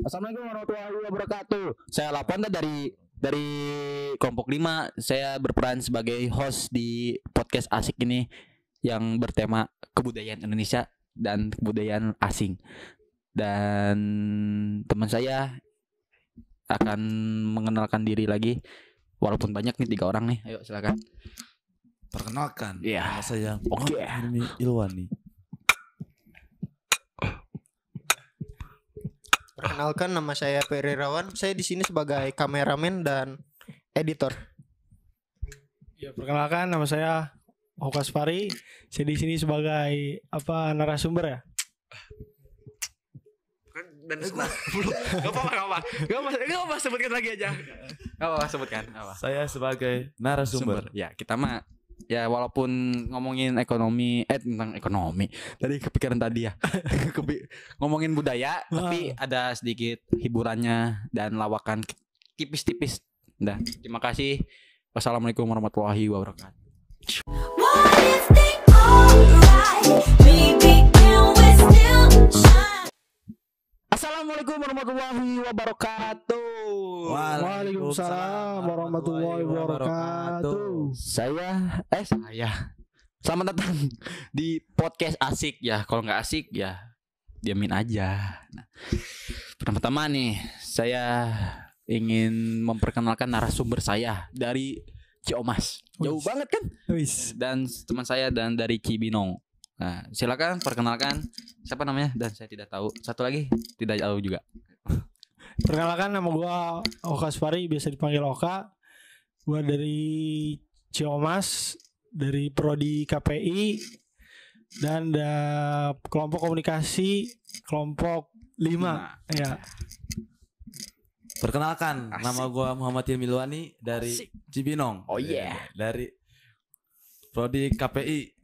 Assalamualaikum warahmatullahi wabarakatuh. Saya Lapanda dari kelompok 5. Saya berperan sebagai host di podcast asik ini yang bertema kebudayaan Indonesia dan kebudayaan asing. Dan teman saya akan mengenalkan diri lagi, walaupun banyak nih 3 orang nih. Ayo silakan. Perkenalkan, Iya. nama saya Oke. Hilmi Ilwani. Perkenalkan, nama saya Peri Rawan. Saya di sini sebagai kameramen dan editor. Ya, perkenalkan nama saya Hokas Fari. Saya di sini sebagai narasumber ya. Dan Gak apa-apa sebutkan lagi aja. Gak apa-apa sebutkan apa. Saya sebagai narasumber. Ya, kita mah ya walaupun ngomongin ekonomi tentang ekonomi tadi kepikiran tadi ya. Ngomongin budaya tapi ada sedikit hiburannya dan lawakan tipis-tipis. Nah, terima kasih. Wassalamualaikum warahmatullahi wabarakatuh. Assalamualaikum warahmatullahi wabarakatuh. Waalaikumsalam warahmatullahi wabarakatuh. Saya selamat datang di podcast asik ya. Kalau nggak asik ya diamin aja. Nah, pertama-tama nih saya ingin memperkenalkan narasumber saya dari Ciomas. Jauh banget kan? Wis. Dan teman saya dan dari Cibinong. Nah, silakan perkenalkan siapa namanya dan saya tidak tahu. Satu lagi tidak tahu juga. Perkenalkan, nama gua Hokas Fari, biasa dipanggil Oka. Gua dari Ciomas, dari prodi KPI dan kelompok komunikasi kelompok 5. Ya. Perkenalkan, Asik. nama gua Muhammad Hilmi Ilwani dari Asik. Cibinong. Oh, yeah. Dari prodi KPI.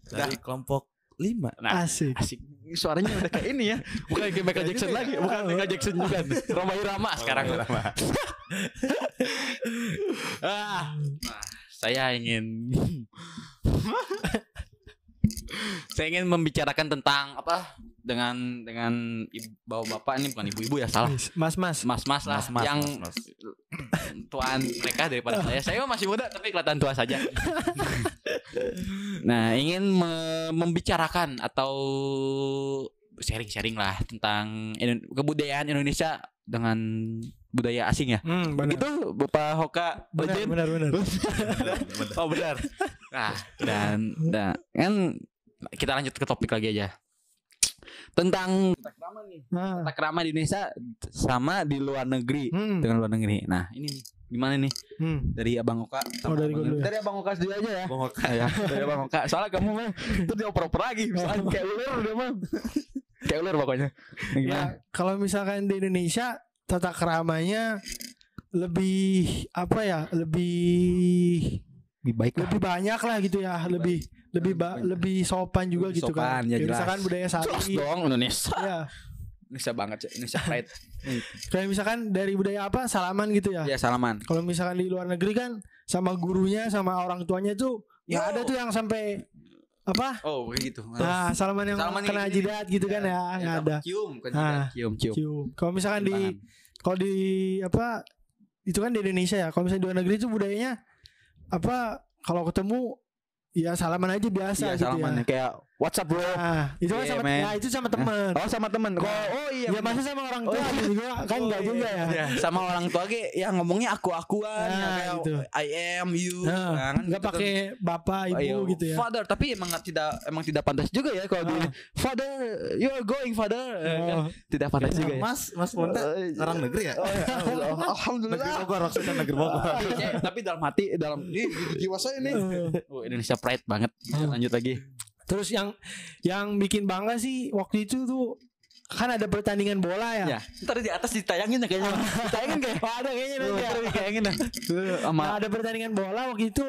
Dari kelompok 5. Nah, Asik. asik. Suaranya udah kayak ini ya. Bukan kayak Michael Jackson lagi. Bukan Michael Jackson juga. Roma Irama sekarang. Nah, saya ingin membicarakan tentang apa dengan bapak-bapak ini, bukan ibu-ibu ya, salah. Mas. Mas lah Mas. yang tuaan mereka daripada saya. Saya masih muda tapi kelihatan tua saja. Nah, ingin membicarakan atau sharing-sharing lah tentang kebudayaan Indonesia dengan budaya asing ya. Benar. Begitu Bapak Hoka Bajen? Benar. Oh benar. Nah, dan kan kita lanjut ke topik lagi aja. Tentang tata krama nih. Nah. Tata krama di Indonesia sama di luar negeri. Dengan luar negeri. Nah, ini gimana nih? Dari Abang Oka. Oh, dari gua dulu ya. Dari Abang Oka dulu aja ya. Bang Oka. Ya, dari Abang Oka. Soalnya kamu mah itu dia oper-oper lagi. Misalnya kayak ular dia mah. Kayak ular pokoknya. Gimana? Ya, kalau misalkan di Indonesia tata keramanya lebih Lebih baik lah. lebih banyak lah gitu ya, lebih sopan juga Lebih gitu sopan, kan. ya jelas. Misalkan budaya Jelas sari. dong Indonesia. Ya, Indonesia banget sih. Indonesia pride. kayak misalkan dari budaya salaman gitu ya. Ya salaman. Kalau misalkan di luar negeri kan sama gurunya sama orang tuanya tuh ya ada tuh yang sampai Oh begitu. nah salaman yang Salaman yang kena gini. jidat gitu kan ya, nggak ada. Cium kan Ah. cium. Cium. Kalau misalkan itu kan di Indonesia ya. Kalau misalnya di luar negeri itu budayanya kalau ketemu ya salaman aja biasa Iya gitu salaman ya. kayak WhatsApp bro. Nah, itu kan Yeah, sama man. itu sama teman. Oh sama temen. Oh iya. Ya masa sama orang tua gitu juga kan enggak juga ya. Ya, sama orang tua ge ya ngomongnya aku-akuan ya, Nah, kayak gitu. I am you. Nah, kan enggak gitu pakai bapak kan. ibu Iya, gitu ya. Father, tapi emang tidak pantas juga ya kalau di father, you are going father. Kan tidak pantas juga ya. Mas Monte orang negeri ya? Alhamdulillah. Negeri Bogor, maksudnya negeri Bogor. Tapi dalam hati di jiwa saya nih. Indonesia pride banget. Lanjut lagi. Terus yang bikin bangga sih waktu itu tuh kan ada pertandingan bola ya. Ya, ntar di atas ditayangin ya kayaknya. Ditayangin kayak. Ada kayaknya nanti ya. Ditayangin dah. Nah, ada pertandingan bola waktu itu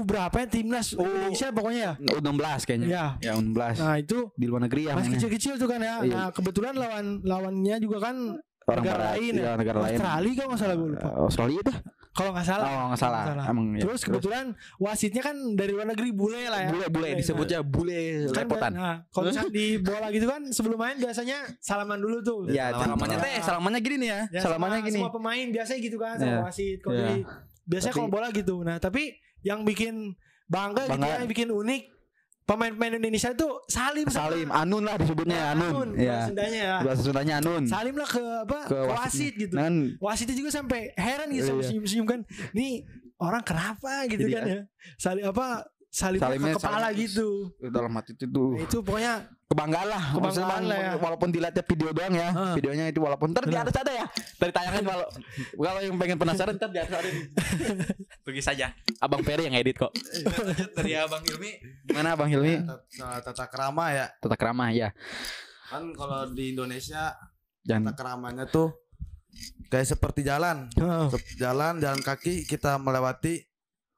berapa ya timnas Indonesia pokoknya ya. U16 kayaknya. Ya. Ya U16. Nah, itu Di luar negeri ya. masih mainnya. kecil-kecil tuh kan ya. Iya. Nah, kebetulan lawannya juga kan Orang negara barat, lain iya, ya. negara lain. Australia kalau nggak salah gue lupa. Australia dah. Kalau nggak salah. Oh, nggak salah. Emang ya. Terus kebetulan wasitnya kan dari luar negeri, bule lah ya. Bule disebutnya bule Kan lepotan. Nah, kalau misalnya di bola gitu kan sebelum main biasanya salaman dulu tuh. Ya, Salaman. salamannya gini nih ya. Ya, Salamannya sama gini. semua pemain biasanya gitu kan sama Ya. wasit. Kalau Ya. biasanya Tapi- kalau bola gitu. Nah, tapi yang bikin bangga gitu Bangga. ya, yang bikin unik pemain-pemain Indonesia tuh salim sama- Salim, Anun lah disebutnya Anun. bahasa Iya. Sundanya ya. Bahasa Sundanya Anun. Salim lah ke Ke wasit gitu. Kan Wasitnya juga sampai heran gitu sama Iya. senyum-senyum kan. Nih orang kenapa gitu Jadi, kan ya. Salimnya Salimnya ke kepala salim. gitu. dalam hati itu tuh Nah, itu pokoknya kebanggaan lah. Kebanggaan Maksudnya bang, lah ya. walaupun dilihatnya video doang ya. Videonya itu walaupun ntar di Benar. atas ada ya. Tadi tayangan kalau yang pengen penasaran ntar di atas ada. Pergi saja. Abang Peri yang edit kok. Dari Abang Hilmi. Mana Abang Hilmi? Soal tata krama ya. Tata krama ya. Kan kalau di Indonesia Jangan tata keramanya tuh kayak seperti jalan. Jalan kaki kita melewati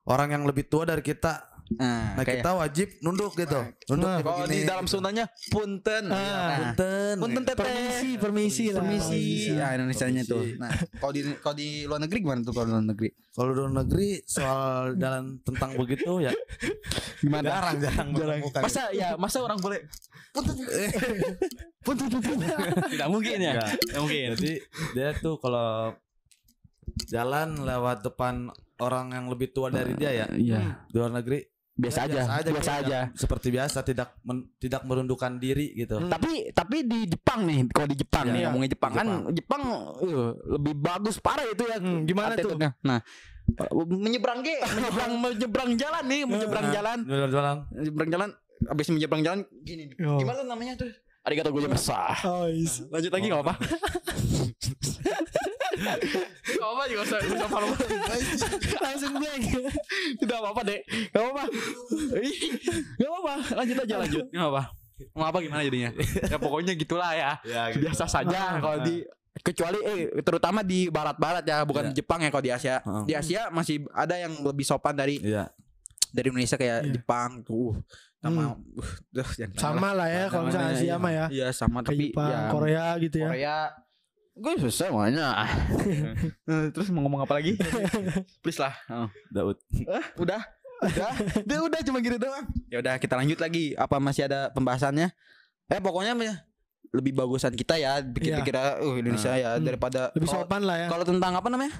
orang yang lebih tua dari kita. Nah, kayak kita wajib nunduk gitu. Nunduk kayak kalau begini. di dalam Sundanya punten. Nah, Punten. punten teteh. permisi lah. Permisi. Ya Indonesianya tuh. Permisi. Nah, kalau di luar negeri gimana tuh kalau di luar negeri? Kalau di luar negeri soal jalan tentang begitu ya Gimana? jarang menemukan. Masa orang boleh punten. Tidak mungkin ya. Enggak. Tidak mungkin. Jadi dia tuh kalau jalan lewat depan orang yang lebih tua dari dia ya Iya. di luar negeri Biasa ya, aja. gitu, Biasa aja. seperti biasa tidak merundukkan diri gitu. Tapi di Jepang nih, kalau di Jepang Ya, nih ya. ngomongin Jepang kan Jepang. Jepang lebih bagus parah itu ya. Gimana tuh? attitude-nya. Nah, menyeberang jalan nih, menyeberang jalan. Habis menyeberang jalan gini. Oh. Gimana namanya tuh? Arigato gozaimasu. Oh, is. Lanjut lagi enggak apa-apa. Enggak apa juga usah Langsung blank. Tidak apa-apa, Dek. Enggak apa-apa. Enggak apa-apa. Lanjut aja lanjut. Enggak apa. Mau apa gimana jadinya? Ya pokoknya gitulah ya. gitu. Biasa saja kalau di kecuali terutama di barat-barat ya, bukan Iya. di Jepang ya. Kalau di Asia, di Asia masih ada yang lebih sopan dari Iya. Indonesia kayak Iya. Jepang tuh. Sama jangan Sama lah ya kalau misalnya Asia mah ya. Iya sama Kayak tapi Jepang, ya Korea gitu ya. Korea gue susah makanya. Terus mau ngomong apa lagi? Please lah. Daud. Udah cuma gitu doang. Ya udah kita lanjut lagi. Apa masih ada pembahasannya? Pokoknya lebih bagusan kita ya. Iya. Kira Indonesia ya daripada Lebih kalau- sopan lah ya. Kalau tentang apa namanya?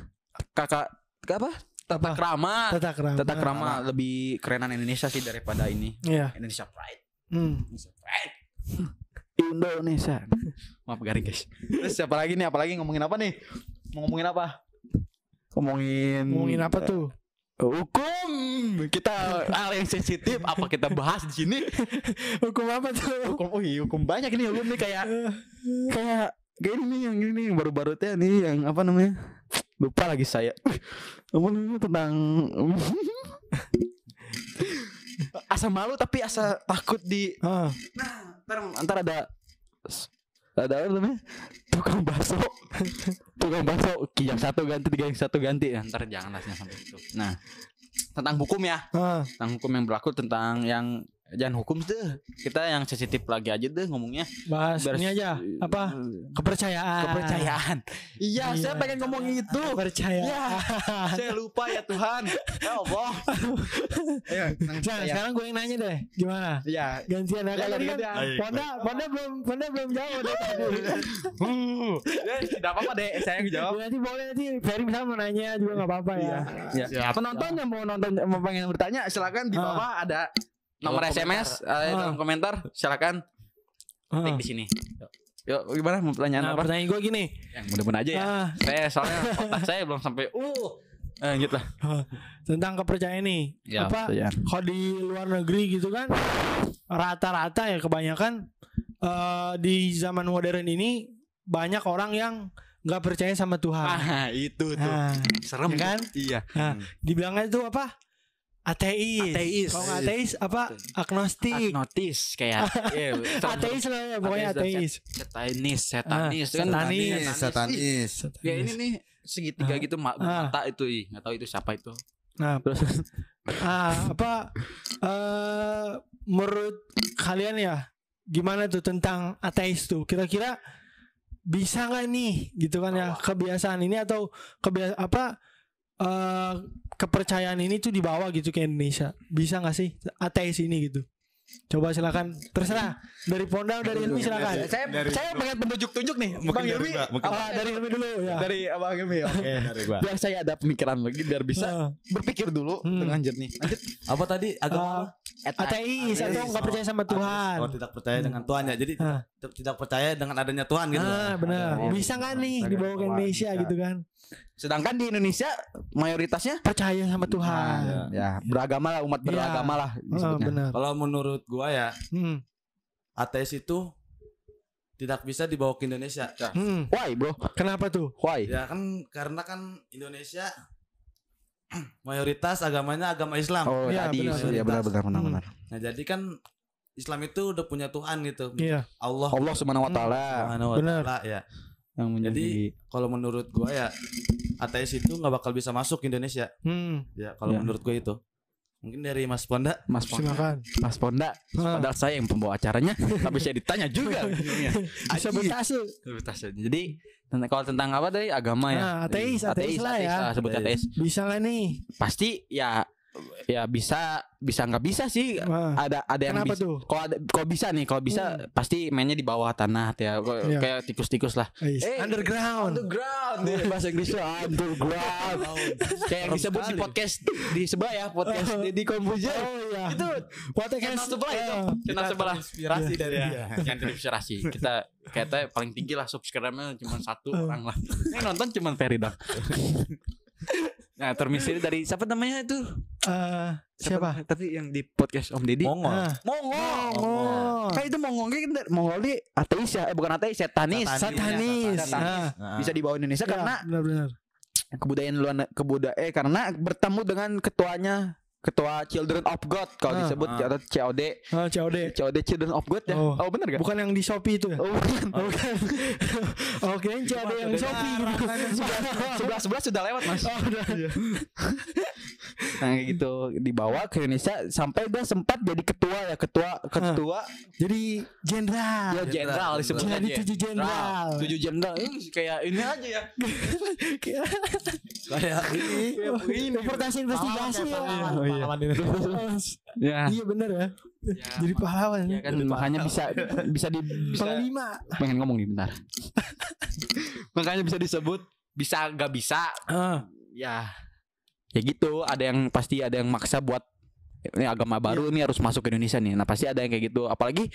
Apa? Tata krama. Tata krama. Tata krama lebih kerenan Indonesia sih daripada ini. Iya. Indonesia Pride. Hmm. Indonesia. Maaf garing guys. Terus siapa lagi nih? Apalagi ngomongin apa nih? Mau ngomongin apa? Ngomongin apa tuh? Hukum. Kita hal yang sensitif apa kita bahas di sini? Hukum apa tuh? Hukum banyak ini hukum nih kayak ini nih yang ini nih, baru-baru teh nih yang apa namanya? Lupa lagi saya. Apa namanya tentang asa malu tapi asa takut di ntar ada apa namanya tukang bakso yang satu ganti tiga yang satu ganti ntar janganlah sampai itu. Nah tentang hukum ya, tentang hukum yang berlaku tentang yang jangan hukum tuh kita yang sensitif lagi aja deh ngomongnya. Bahas ini aja apa kepercayaan. Iya saya pengen ngomongin itu. Kepercayaan. Ya, saya lupa ya Tuhan. Ya Allah. Nah, sekarang gue yang nanya deh, gimana? Ya, Gantian ya kalian kan. gantian. Ponda belum jawab deh tadi. tidak apa-apa deh, saya yang jawab. Nanti boleh nanti Ferry misalnya mau nanya juga nggak apa-apa ya. Ya. Penonton yang mau pengen bertanya silakan di bawah ada nomor SMS dalam komentar silakan klik di sini. Yuk gimana mau pertanyaan Nah, apa? pertanyaan gue gini. Yang mudah-mudahan aja ya. Saya soalnya otak saya belum sampai gitu lah. Tentang kepercayaan nih. Ya, apa percayaan. kalau di luar negeri gitu kan rata-rata ya kebanyakan di zaman modern ini banyak orang yang nggak percaya sama Tuhan. Itu tuh. Nah, Serem ya kan? Iya. Nah, dibilangnya itu apa? Ateis. Kalau nggak ateis apa? Agnostik. Agnotis kayak Ateis lah ya, pokoknya ateis. Satanis kan Satanis. Ya ini nih segitiga gitu mata itu nggak tahu itu siapa itu. Nah, Terus apa menurut kalian ya gimana tuh tentang ateis tuh? Kira-kira bisa nggak nih gitu kan ya kebiasaan ini atau kepercayaan ini tuh dibawa gitu ke Indonesia. Bisa nggak sih ateis ini gitu? Coba silakan, terserah dari Ponda dari Ilmi silakan. Saya pengen penunjuk-tunjuk nih. Bang Ilmi. Dari Ilmi dulu ya. Dari Abang Ilmi. Oke, dari gua. Biar saya ada pemikiran lagi biar bisa berpikir dulu dengan jernih. Lanjut. Apa tadi agama? Ateis atau nggak percaya sama Tuhan? Oh, tidak percaya dengan Tuhan ya. Jadi tidak percaya dengan adanya Tuhan gitu. Benar. Bisa nggak nih dibawa ke Indonesia gitu kan? Sedangkan di Indonesia mayoritasnya Percaya sama Tuhan. ya beragama lah, umat beragama lah disebutnya. Benar. Kalau menurut gua ya, ateis itu tidak bisa dibawa ke Indonesia. Why, bro? Kenapa tuh? Why? Ya kan karena kan Indonesia mayoritas agamanya agama Islam. Oh, Iya, tadi ya benar. Nah, jadi kan Islam itu udah punya Tuhan gitu. Iya. Allah Subhanahu wa taala Benar. ya. yang menjadi Jadi kalau menurut gua ya ateis itu nggak bakal bisa masuk ke Indonesia. Ya kalau Ya. menurut gua itu. Mungkin dari Mas Ponda. Mas Ponda. Silakan. Mas Ponda. Padahal saya yang pembawa acaranya, tapi saya ditanya juga. Sabotase. Jadi kalau tentang apa tadi agama ya? Nah, ateis lah ya. Sebut ateis. Bisa nggak nih? Pasti ya bisa nggak bisa sih. Ada yang Kenapa bisa. tuh? Kalau bisa pasti mainnya di bawah tanah ya. Iya. Kayak tikus-tikus lah. Underground. Bahasa Inggrisnya underground. Kayak yang disebut di podcast di sebelah ya, podcast di Kompuja. Oh iya. Itu Podcast channel sebelah itu. Channel sebelah. Inspirasi dari dia. Yang terinspirasi. Kita paling tinggi lah subscribe-nya cuma 1 orang lah. Yang nonton cuma Ferry dong. Nah, termisir dari siapa namanya itu? Siapa? Tapi yang di podcast Om Deddy. Mongol. Mongol. Kayak itu Mongol ini ateis ya? Bukan ateis, satanis. Satanis. Bisa dibawa Indonesia karena benar. kebudayaan karena bertemu dengan ketua Children of God kalau disebut atau COD. COD Children of God ya. Oh, benar gak? Bukan yang di Shopee itu ya? Oh, bukan. Oke, COD yang di Shopee gitu. Sebelah sudah lewat, Mas. Oh, udah. Nah, kayak gitu dibawa ke Indonesia sampai dia sempat jadi ketua. Jadi jenderal. Ya jenderal disebutnya. Jadi 7 jenderal. 7 jenderal. Ini kayak ini aja ya. Kayak Ini investigasi ya. pahlawan ini. Ya. Iya benar ya. Jadi pahlawan. Ya kan makanya bisa Panglima. pengen ngomong nih bentar. Makanya bisa disebut bisa nggak bisa. Ya gitu, ada yang maksa buat ini agama baru ini harus masuk ke Indonesia nih. Nah, pasti ada yang kayak gitu. Apalagi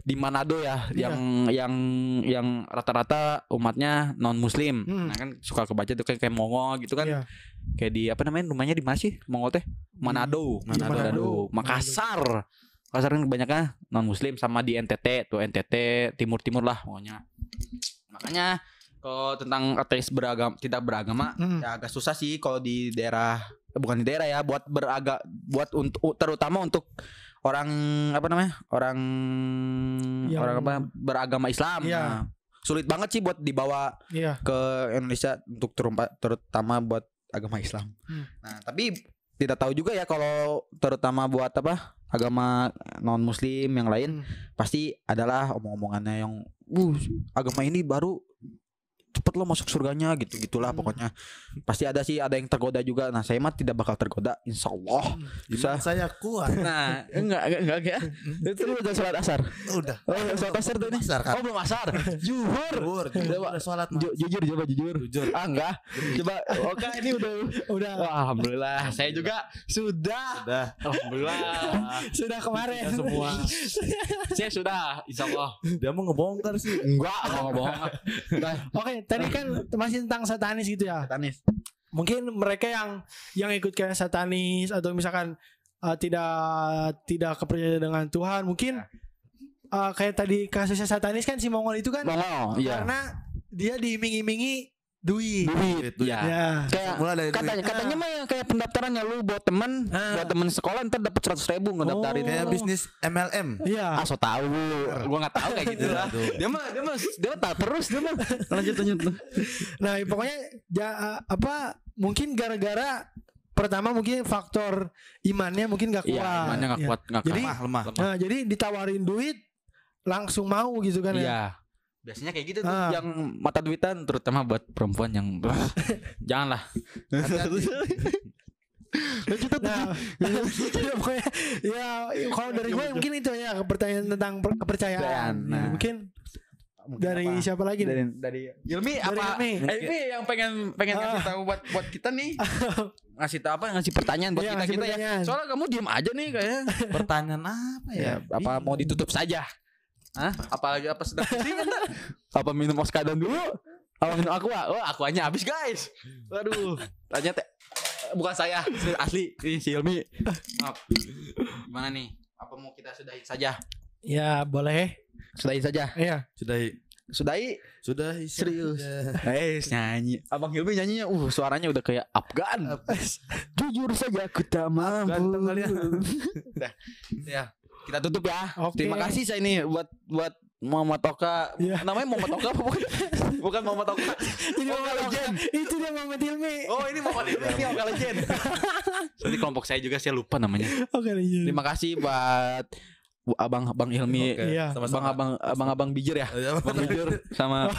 di Manado ya, yang rata-rata umatnya non muslim. Nah, kan suka kebaca tuh kayak Mongol gitu kan. Iya. Kayak di apa namanya rumahnya di mana sih? Mongol teh? Manado. Makassar kan kebanyakan non muslim, sama di NTT timur lah pokoknya. Makanya kalau tentang ateis tidak beragama ya agak susah sih kalau di daerah, bukan di daerah ya, buat terutama untuk orang orang beragama Islam. Iya. Nah, sulit banget sih buat dibawa ke Indonesia untuk terutama buat agama Islam. Nah, tapi tidak tahu juga ya kalau terutama buat agama non muslim yang lain pasti adalah omong-omongannya yang agama ini baru cepet lo masuk surganya gitulah pokoknya. Pasti ada yang tergoda juga. Nah, saya mah tidak bakal tergoda, insyaallah. Bisa saya kuat. Nah, enggak ya. Itu lu udah sholat asar. Udah. Oh, sholat asar tuh nih. Oh, belum asar. Zuhur. Udah sholat. Jujur. Ah, enggak. Coba. Oke, ini udah. Wah, alhamdulillah. Saya juga sudah. Alhamdulillah. Sudah kemarin. Semua. Saya sudah, insyaallah. Dia mau ngebongkar sih. Enggak, mau ngebohong. Oke, tadi kan masih tentang satanis gitu ya. Satanis. Mungkin mereka yang ikut kayak satanis atau misalkan tidak kepercayaan dengan Tuhan, mungkin kayak tadi kasusnya satanis kan si Mongol itu kan karena dia diiming-imingi duit. Ya. Kayak Mulai dari katanya mah yang kayak pendaftarannya lu buat temen sekolah ntar dapat 100.000 ngedaftarin. kayak bisnis MLM. Iya. So tahu, gua nggak tahu kayak gitu lah. Dia mah terus dia mah lanjut. Nah, pokoknya mungkin gara-gara pertama mungkin faktor imannya mungkin gak kuat. Iya, imannya gak kuat, Jadi lemah. Nah, jadi ditawarin duit langsung mau gitu kan ya. Biasanya kayak gitu tuh yang mata duitan, terutama buat perempuan yang janganlah. Nah, ya, pokoknya ya kalau dari gue mungkin itu ya pertanyaan tentang kepercayaan. Nah. Mungkin dari siapa lagi nih? Dari Ilmi Dari apa? Ilmi. Ilmi yang pengen ngasih tahu buat kita nih. Ngasih tahu apa? Ngasih pertanyaan buat Iya, kita ngasih ya. pertanyaan. Soalnya kamu diem aja nih kayaknya. Pertanyaan apa ya? Ya, apa mau ditutup saja? Hah? Apalagi apa sedang pusing kan? Apa minum oskadan dulu? Apa minum aqua? Oh, aquanya habis, guys. Waduh. Tanya teh. Bukan saya, asli ini si Ilmi. Maaf. Gimana nih? Apa mau kita sudahi saja? Ya boleh. Sudahi saja. Iya. Sudahi. Serius. Nyanyi. Abang Hilmi nyanyinya suaranya udah kayak Afgan. Jujur saja aku tak mampu. Ganteng kali ya. Udah. Ya, kita tutup ya. Oke. Terima kasih saya ini buat Muhammad Oka. Iya. Namanya Muhammad Oka apa bukan? Bukan Muhammad Oka. Ini Muhammad Legend. Itu dia Muhammad Ilmi. Oh, ini Muhammad Ilmi, ini Oka Legend. Jadi kelompok saya juga saya lupa namanya. Oke, Legend. Terima kasih buat Abang Ilmi. Oke, Iya. sama-sama. Abang Bijir ya. Bang Bijir sama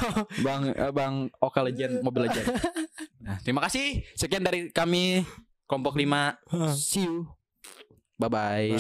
Bang Oka Legend, Mobile Legend. Nah, terima kasih. Sekian dari kami kelompok 5. See you. Bye bye.